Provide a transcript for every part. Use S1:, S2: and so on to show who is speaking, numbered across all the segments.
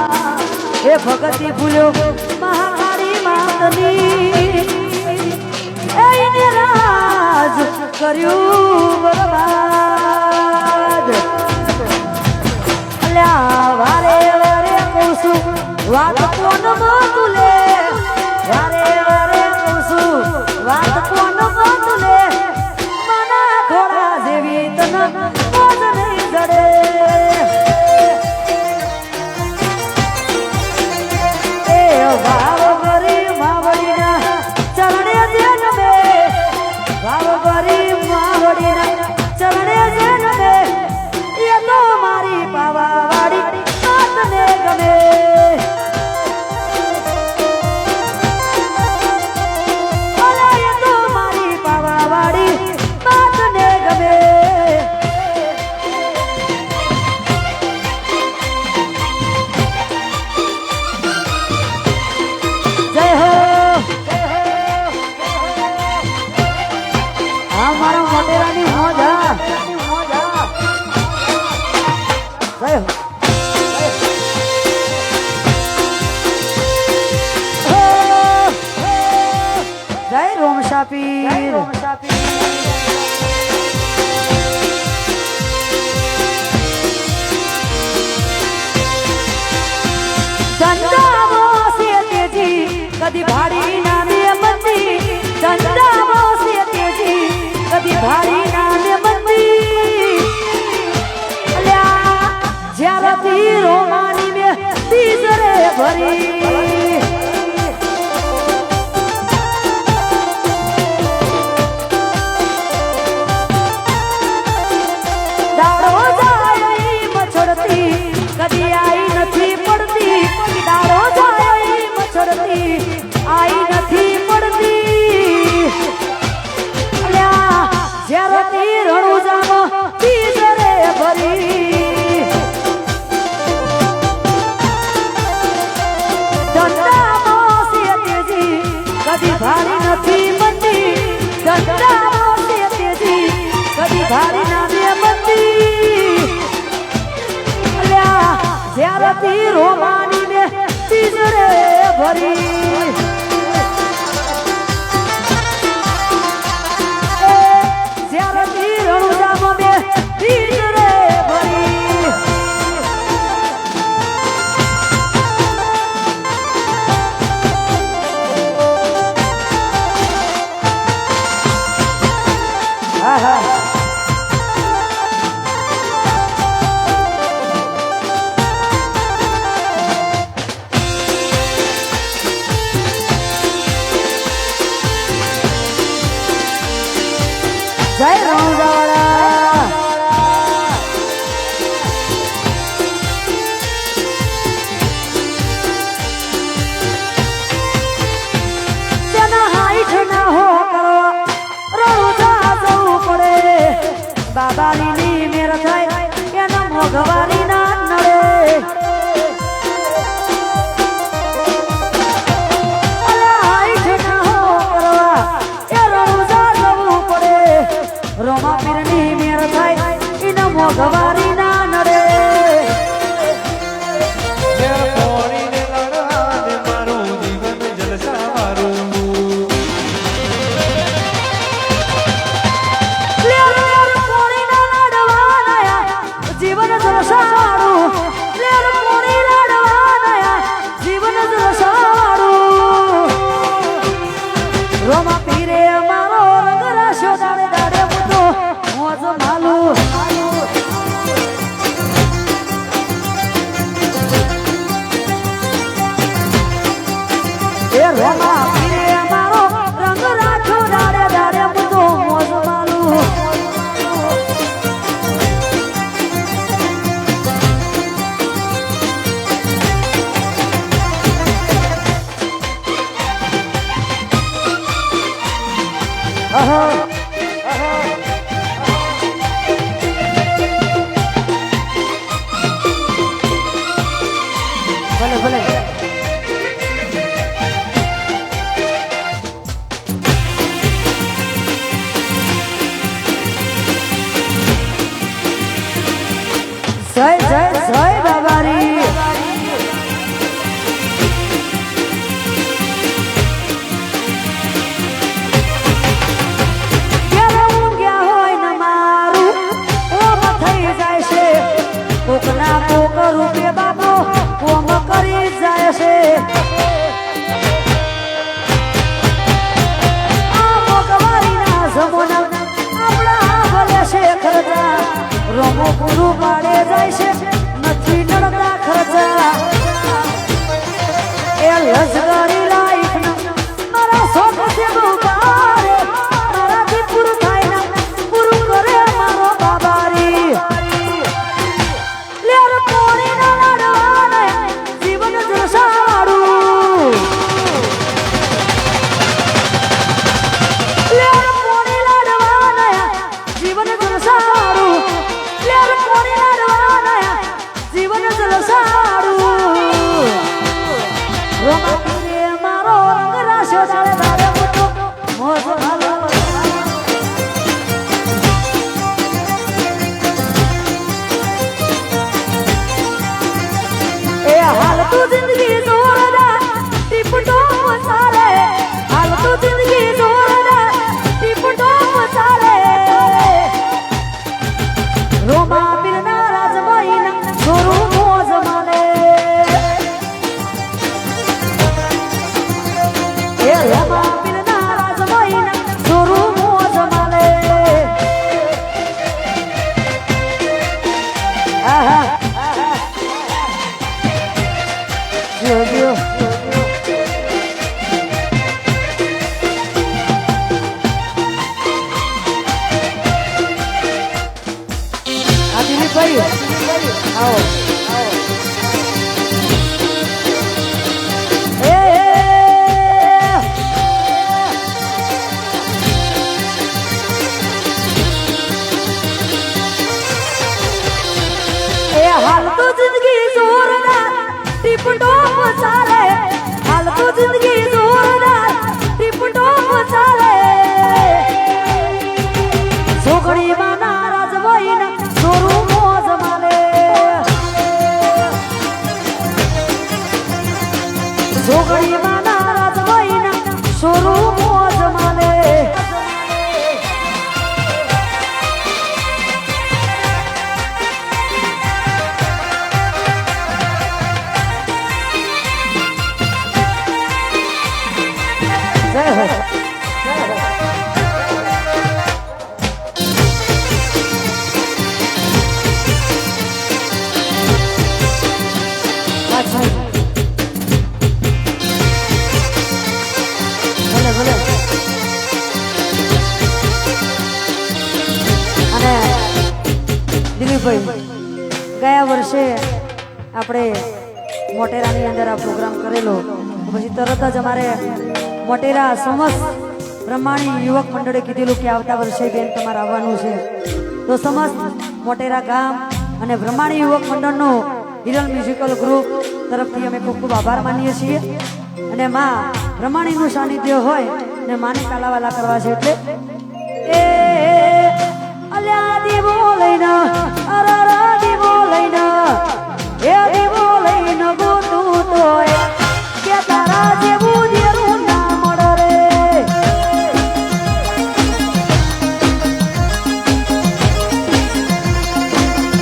S1: એ ભગતી ભૂલ્યો મહાકાળી માતની એને રાજ કર્યું બરબાદ અલ્યા વારે વારે કહું છું વાત કોણ બોલે વારે વારે કહું છું વાત કોણ બોલે મના ઘોડા જેવી તન મોજ નહીં જડે ભાવ ગરી માવડીના ચરણે જે નમે ભાવ ગરી માવડીના ચરણે જે નમે એ તો મારી પાવાવાડી માતને ગમે અલા એ તો મારી પાવાવાડી માતને ગમે કદી ભાડી નામે મંદી ચંદ્રામો સે તેજી કદી ભાડી નામે મંદી અલ્યા જ્યારથી રોમાની મે તીજરે ભરી દાડો જાય મછડતી કદી આઈ નથી પડતી દાડો જાય મછડતી આઈ નથી પડતી અલ્યા જ્યારથી રણુજામાં તીજરે ભરી દંડામાં સે તેજી કદી ભારી નથી મંદી દંડામાં સે તેજી કદી ભારી નામે મંદી અલ્યા જ્યારથી રોમાની મે તીજરે ભરી જ્યારથી રણુજામાં બે તીજરે ભરી જય રણુજાવાળા તેના હાઈઠ ના હો કરવા રણુજા જવું પડે બાબાની મેર થાય એના મોઘવારી ના નડે રોમા પીરની મેર થાય એના મોઘવારી ના નડે
S2: પોણીને લડવાને મારું જીવન જલસા મારું
S1: પોણીને લડવાના જીવન જલસા મારું પોણી લડવાના જીવન જલસા મારું રોમા પીરે મારો રંગ રાશો દાડે દાડે મોજ માલુ એ રોમા પીરે મારો રંગ રાખ્યો દાડે દાડે બધો મોજ માલુ ભલે ભલે જય જય જય બાબારી જોગણીમાં નારાજ ભાઈના સોરું મોજ માને જય હો ભલે ભલે અને દિલીપભાઈ ગયા વર્ષે આપણે મોટેરાની અંદર આ પ્રોગ્રામ કરેલો પછી તરત જ અમારે મોટેરા સમસ્ત બ્રહ્માણી યુવક મંડળે કીધેલું કે આવતા વર્ષે બેન તમારે આવવાનું છે તો સમસ્ત મોટેરા ગામ અને બ્રહ્માણી યુવક મંડળનો હિરલ મ્યુઝિકલ ગ્રુપ તરફથી અમે ખૂબ ખૂબ આભાર માનીએ છીએ અને માં બ્રહ્માણીનું સાનિધ્ય હોય અને માને કાલાવાલા કરવા છે એટલે એ અલ્યા દીવો લઈને અરરા દીવો લઈને એ દીવો લઈને ગોતું તોય કે તારા જેવું દેરું ના મળે રે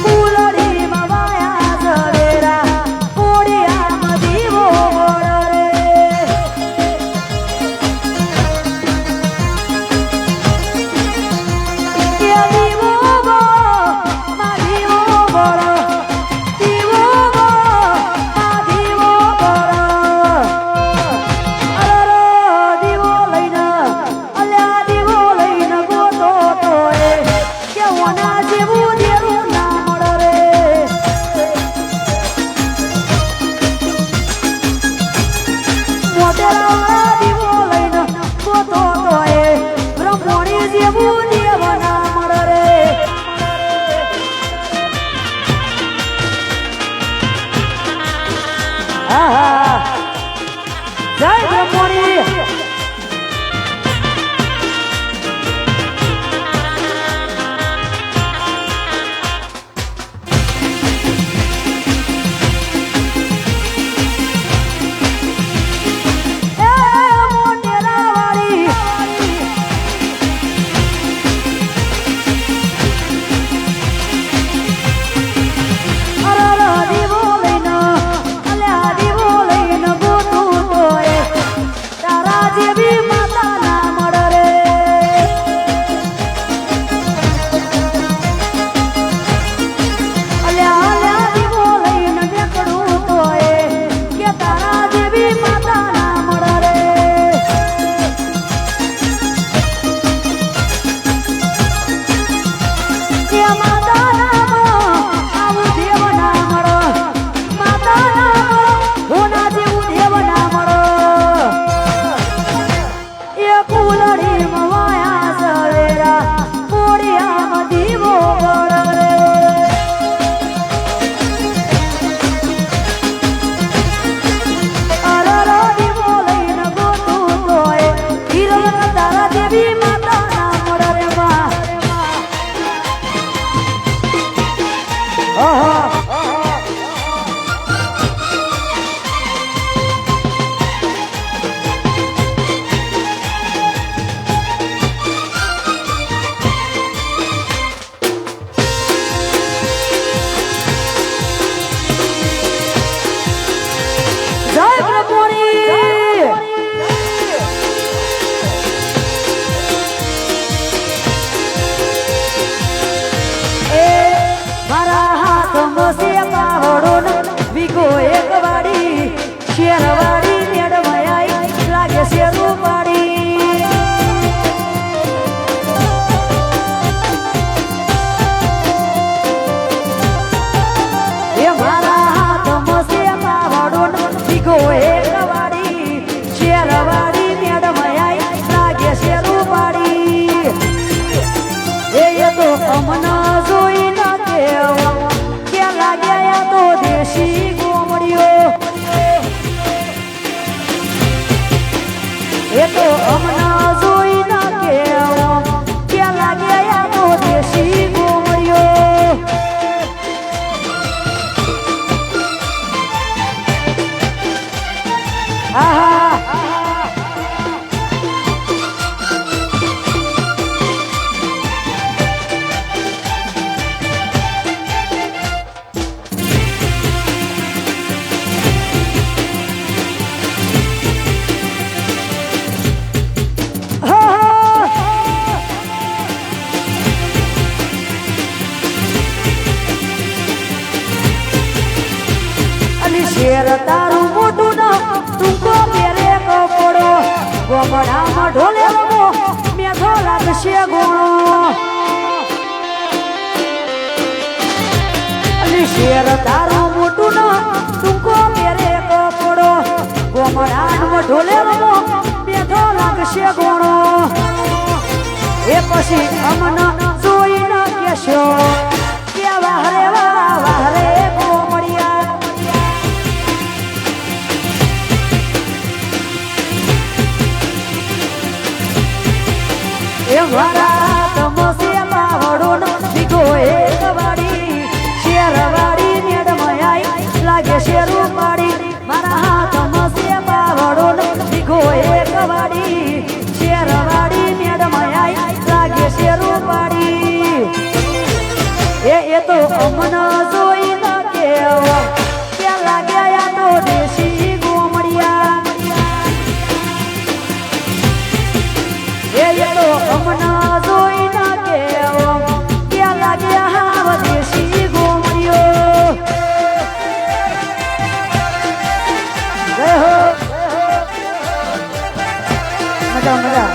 S1: ફૂલડીમાં વાયા ઝવેરા કોડિયામાં દીવો મળે રે કે દીવો માં દીવો મળે દીવો માં દીવો મળે અરર દીવો લઈને અલ્યા દીવો લઈને ગોતો તોય કે ઓના જેવું દેરું ના મળે રે મોટેરા દીવો લઈને ગોતો તોય બ્રહ્મણી જેવું દેવ ના મળે રે આહા જય બ્રહ્મણી એ તો હમણાં જોઈ ના કેવો ક્યાં લાગ્યા તો દેશી ગોમડિયો આહા શેર તારું મોટું ના ટૂંકો પેરે કપડો ગોમડામાં ઢોલે રમો મેઘો લાગશે ગોણો શેર તારું મોટું ના ટૂંકો પેરે કપડો ગોમડામાં ઢોલે રમો મેઘો લાગશે ગોણો એ પછી અમને જોઈ ન કેશો કે વાહરે વાહરે ગોમડિયા એ મારા તમસે પાવડો દીધો એક વાડી શેરવાડી નેડમયાઈ લાગે શેરું પાડી મારા તમસે પાવડો દીધો એક વાડી શેરવાડી નેડમયાઈ લાગે શેરું પાડી એ તો અમન જોઈ ન કેવો કે લાગ્યા તો દેશી ગોમડિયા એ તો અમના જોઈ ના કેવો ક્યાં લાગ્યા હાવ દેશી ગોમડીઓ જય હો મજા મજા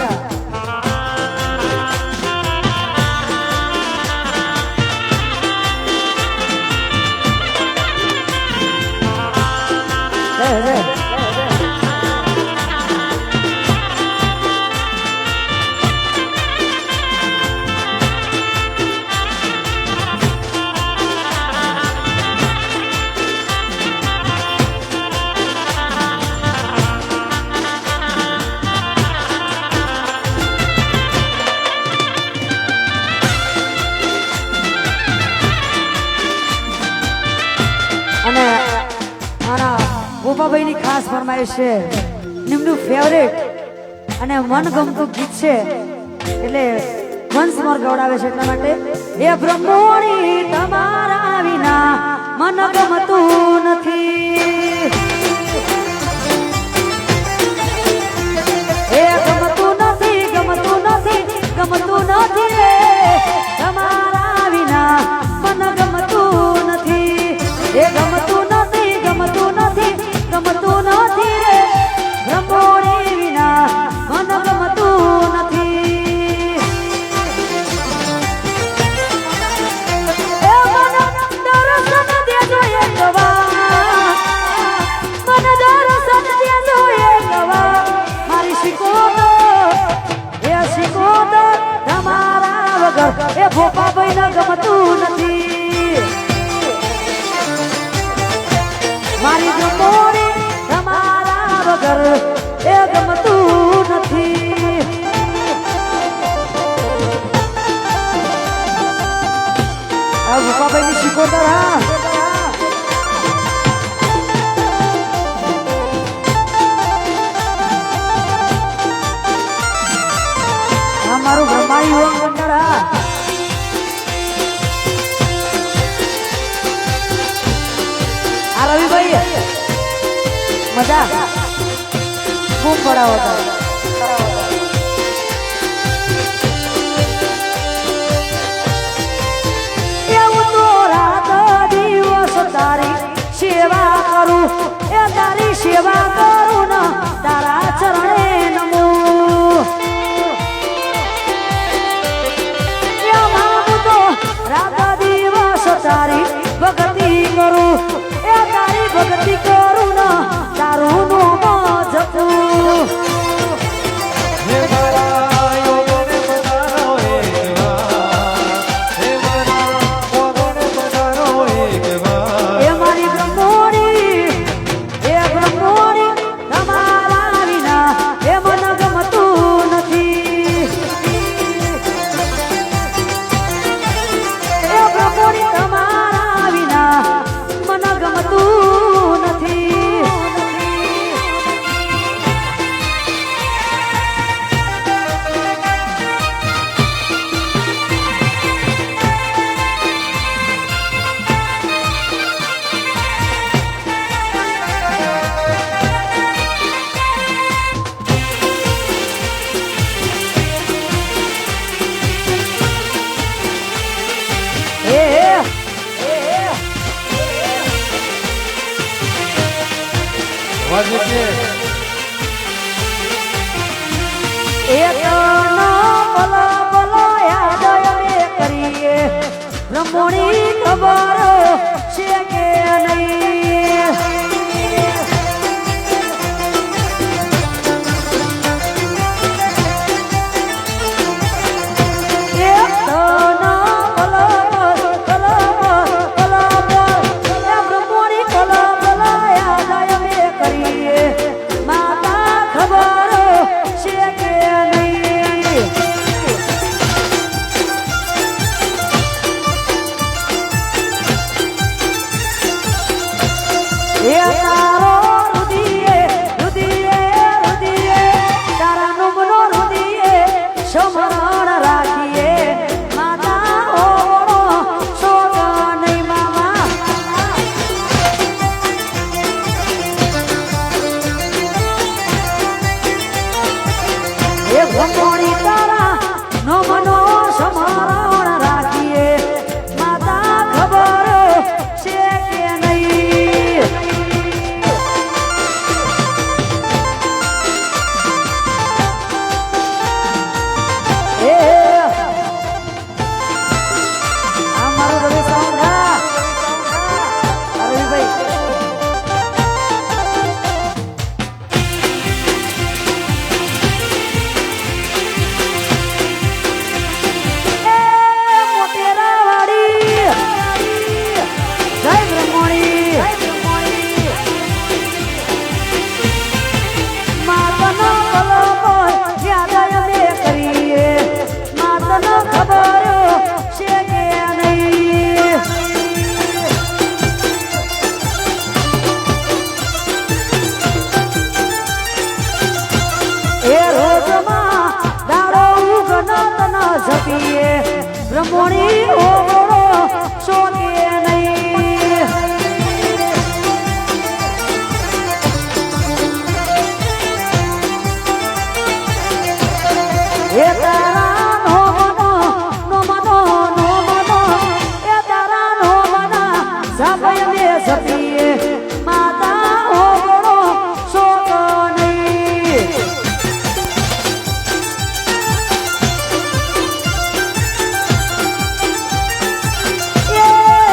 S1: જય જય અને મારા ગોપાભાઈની ખાસ ફરમાઈશ છે નિમનું ફેવરેટ અને મનગમતું ગીત છે એટલે વંશમોર ગવડાવે છે એટલા માટે એ બ્રહ્મોણી તમારા વિના મન ગમતું નથી એ ગમતું નથી ગમતું નથી ગમતું નથી રે તમારા વિના મન ગમતું નથી એ ગમતું નથી ગમતું નથી ગમતું નથી રે બ્રહ્મોણી વિના મન ગમતું નથી એ મન દર્શન દેજો એક વાર મન દર્શન દેજો એક વાર મારી શીખોતો એ શીખોતો તમારા વગર એ ભોપાભાઈ ના ગમતું નથી મારી બ્રહ્મોણી તમારા વગર એ ગમતું નથી આ ભોપાભાઈ ની શીખોતર હા મારું બ્રહ્માણી યુવક મંડળ હા આ રવિભાઈ મજા ખૂબ પડાવો એવું તો રાત દિવસ તારી સેવા કરું એ તારી સેવા કરું ને તારા ચરણે નમું રાત દિવસ તારી ભક્તિ કરું એ તારી ભક્તિ કરું ને તારું નામ જપું
S2: વાજે કે
S1: એક ભલો ભલો યાદ અમે કરીએ બ્રહ્મણી ખબર છે કે નહીં ભગવાણી તારા નો મનો સમારણ રાખીએ માતા ખબર છે કે નહીં એ આ મારું રવિ સાઉન્ડ રવિભાઈ બ્રહ્મણી ઓગળો સોને નહીં એ તારા નો મનો એ તારા નો મના સભય મે સપીએ માતા ઓગળો સોક નહીં Yeah!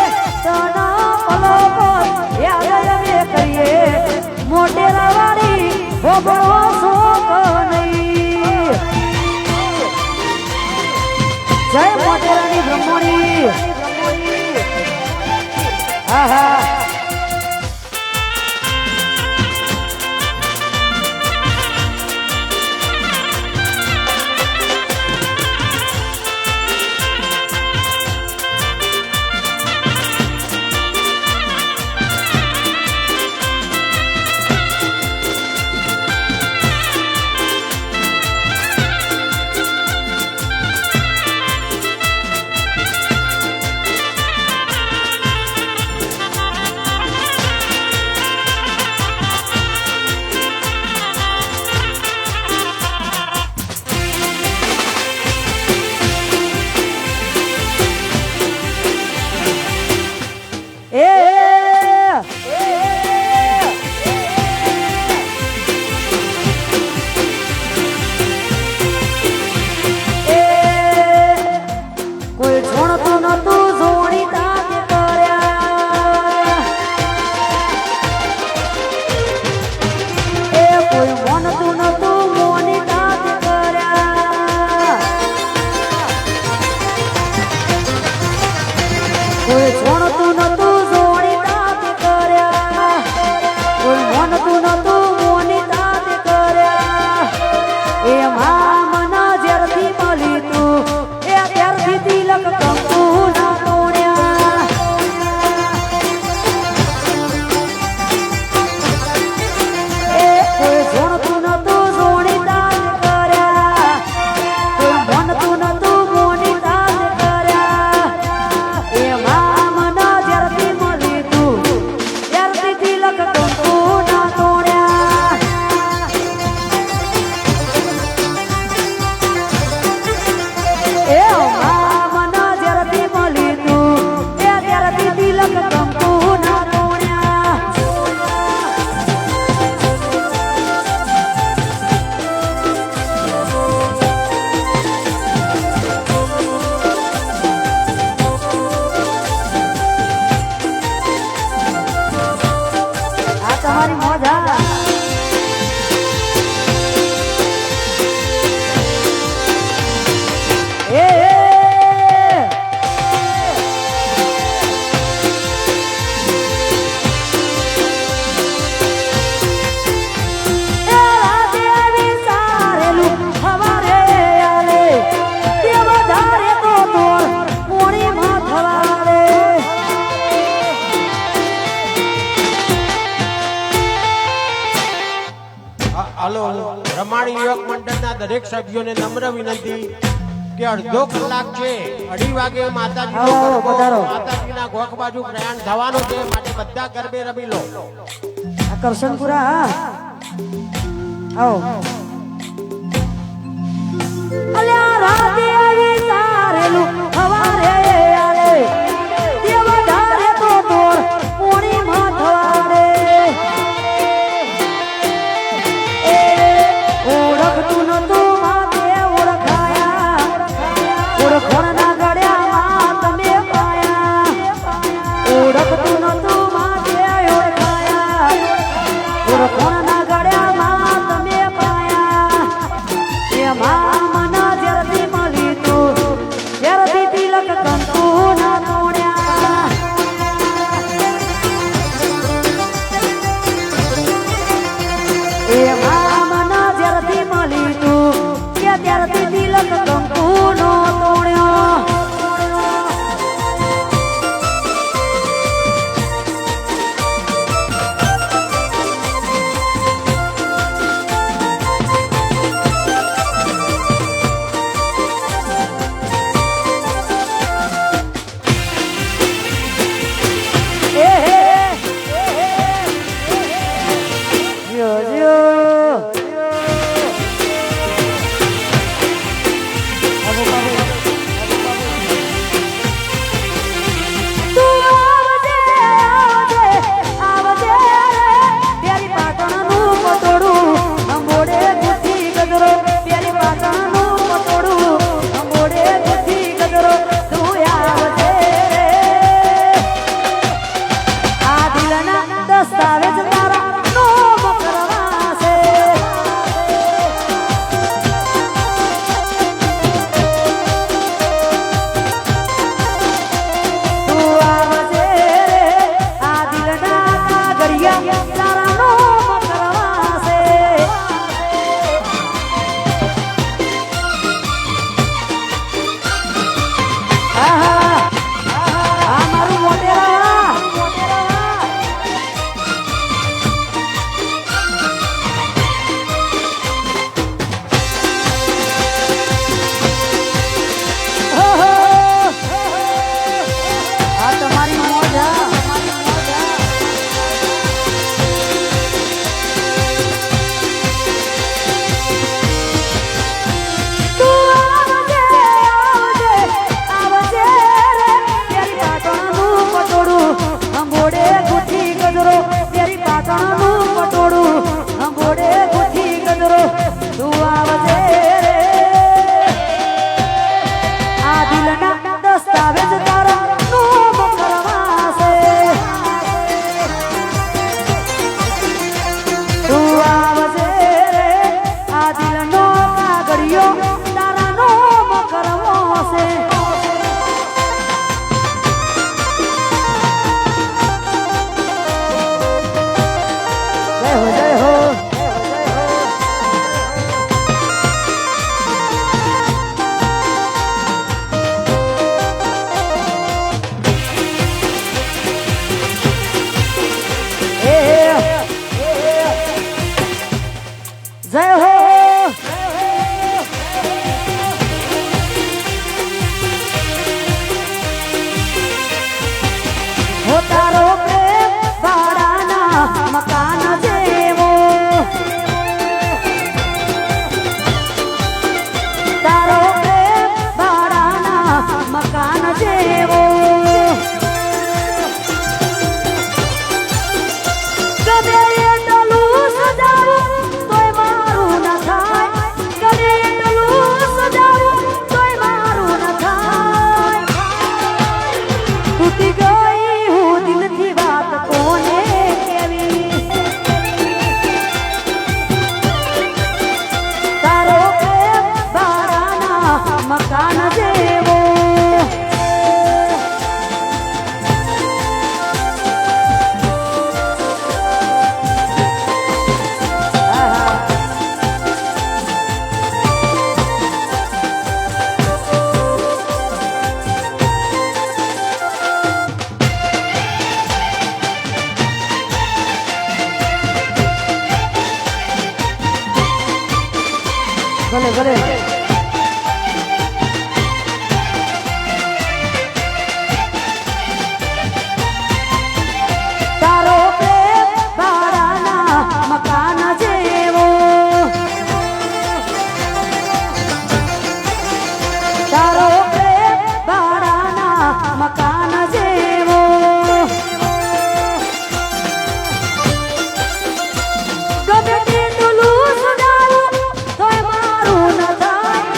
S1: તમારી મોજા
S3: હાલો રમાણી યુવક મંડળના દરેક સભ્યોને નમ્ર વિનંતી કે અડધો કલાક છે 2:30 વાગે માતાજીના ગોખ બાજુ પ્રયાણ થવાનું છે માટે બધા ગરબે રમી લો
S1: કરશનપુરા આવો અલ્યા રાતે આવી સારેલું હવારે આલે દેવ ધારે તો તોર પૂણી માં થવારે ઓળખતું નતું માતે ઓળખાયા ઓળખોણના ગળ્યામાં તમે પાયા ઓળખતું નતું માતે ઓળખાયા ઓળખોણના ગળ્યામાં તમે પાયા એમાં મના જરદી મળી તું જરદી તિલક કંકુ ના તોડ્યા એમાં મના જરદી મળી તું કે ત્યારથી તિલક કંકુ નો તોડ્યો દસ્તાવેજ તારા નોમ કરવા છે તું આવજે આ દિલના કાગળિયા તારા નોમ કરવા છે આહા આ મારું મોટેરા દસ્તાવેજ તારા નોમ કરવા છે તું આવજે રે આ દિલનો કાગળિયો તારા નોમ કરવો છે જય હો ભલે ભલે તારો પ્રેમ ભાડાના મકાન જેવો તારો પ્રેમ ભાડાના મકાન જેવો ગમે તેટલું સુધારું તોય મારું ન થાય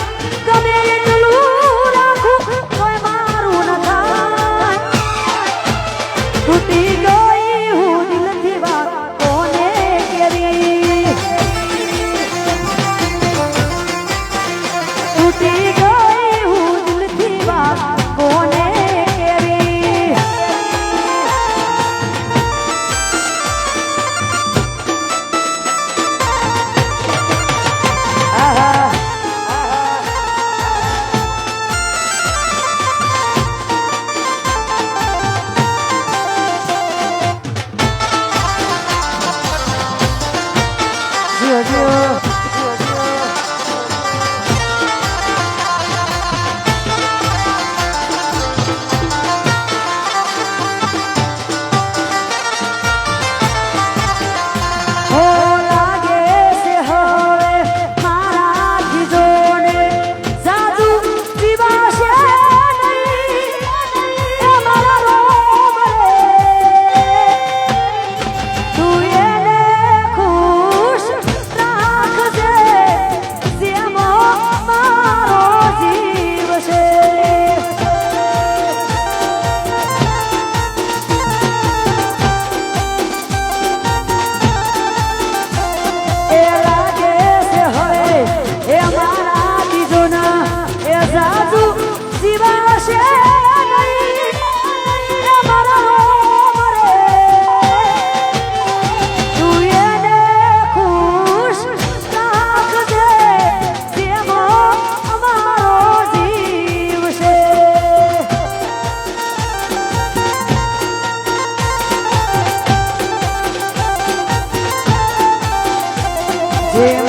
S1: ગમે એટલું રાખું તોય મારું ન થાય તૂટી ગઈ હું દિલથી વાત કોને કેવી તૂટી ગઈ હું દિલથી વાત કોને કેવી આહા જીઓ જીઓ હો લાગે છે હવે મારાથી જોડે જાદુ પીવાશે નહીં એ મારા રોમ રે તું એને ખુશ રાખજે જેમ મારો જીવ છે એ લાગે છે હવે એ મારા બીજોના એ જાદુ જીવાશે નહીં એ મારા રોમ રે તું એને ખુશ રાખજે જેમ અમારો જીવ છે જે